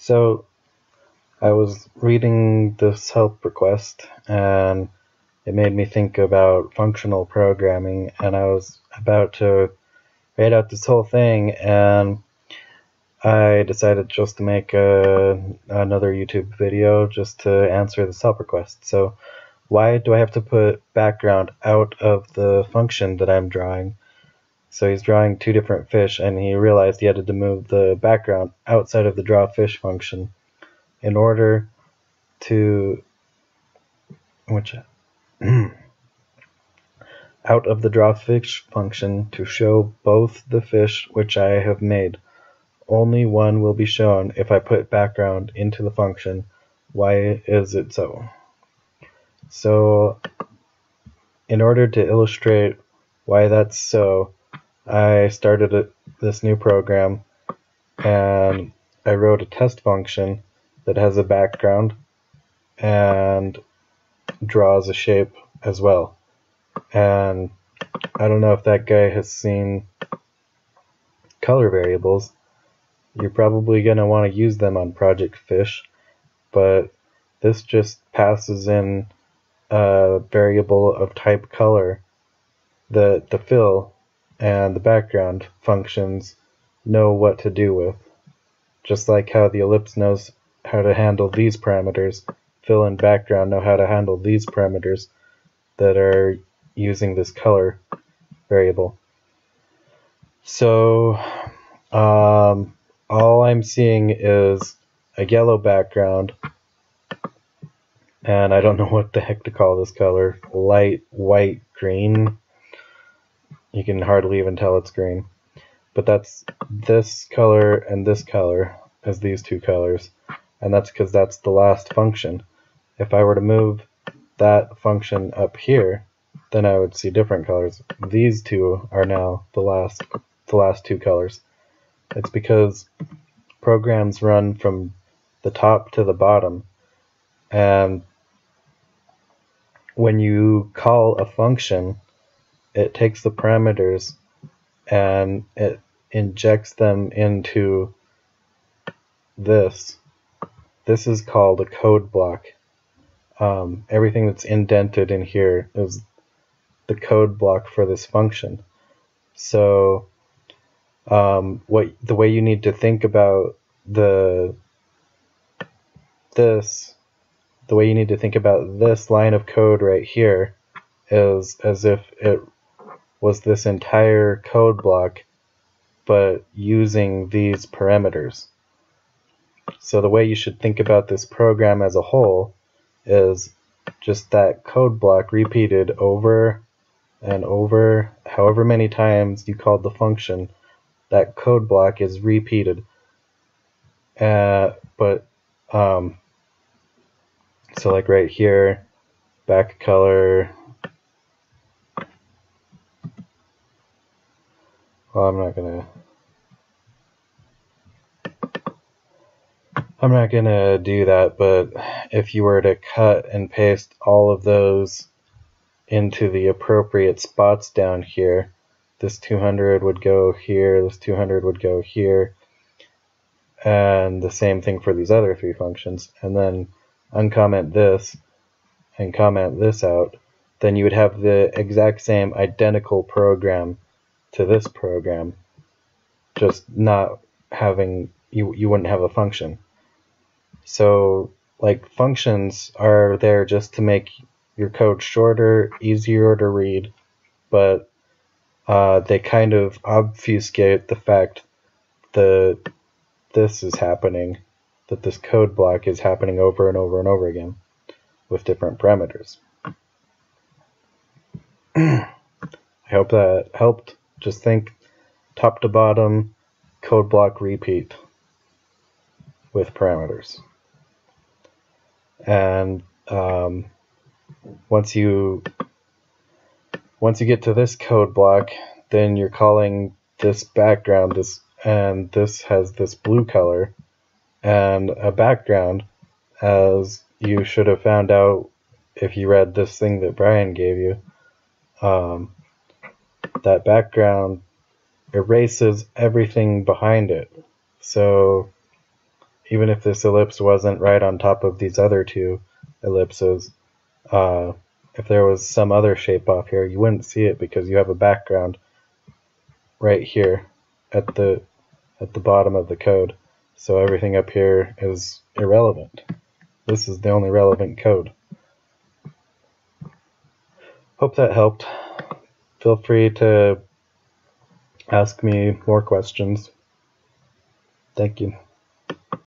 So I was reading this help request and it made me think about functional programming, and I was about to write out this whole thing, and I decided just to make another YouTube video just to answer this help request. So why do I have to put background out of the function that I'm drawing? So he's drawing two different fish, and he realized he had to move the background outside of the draw fish function in order to out of the draw fish function to show both the fish which I have made. Only one will be shown if I put background into the function. Why is it so? So in order to illustrate why that's so, I started this new program and I wrote a test function that has a background and draws a shape as well. And I don't know if that guy has seen color variables. You're probably going to want to use them on Project Fish, but this just passes in a variable of type color that the fill and the background functions know what to do with. Just like how the ellipse knows how to handle these parameters, fill and background know how to handle these parameters that are using this color variable. So all I'm seeing is a yellow background, and I don't know what the heck to call this color. Light white green. You can hardly even tell it's green. But that's this color and this color as these two colors, and that's because that's the last function. If I were to move that function up here, then I would see different colors. These two are now the last two colors. It's because programs run from the top to the bottom, and when you call a function, it takes the parameters and it injects them into this. This is called a code block. Everything that's indented in here is the code block for this function. So the way you need to think about the way you need to think about this line of code right here is as if it was this entire code block, but using these parameters. So the way you should think about this program as a whole is just that code block repeated over and over. However many times you called the function, that code block is repeated. So like right here, back color. Well, I'm not gonna do that, but if you were to cut and paste all of those into the appropriate spots down here, this 200 would go here, this 200 would go here, and the same thing for these other three functions, and then uncomment this and comment this out, then you would have the exact same identical program to this program, just not having, you wouldn't have a function. So like functions are there just to make your code shorter, easier to read, but they kind of obfuscate the fact that this is happening, that this code block is happening over and over and over again with different parameters. I hope that helped. Just think top to bottom, code block repeat with parameters. And once you get to this code block, then you're calling this background, and this has this blue color, and a background, as you should have found out if you read this thing that Brian gave you. That background erases everything behind it. So even if this ellipse wasn't right on top of these other two ellipses, if there was some other shape off here, you wouldn't see it because you have a background right here at the bottom of the code. So everything up here is irrelevant. This is the only relevant code. Hope that helped. Feel free to ask me more questions. Thank you.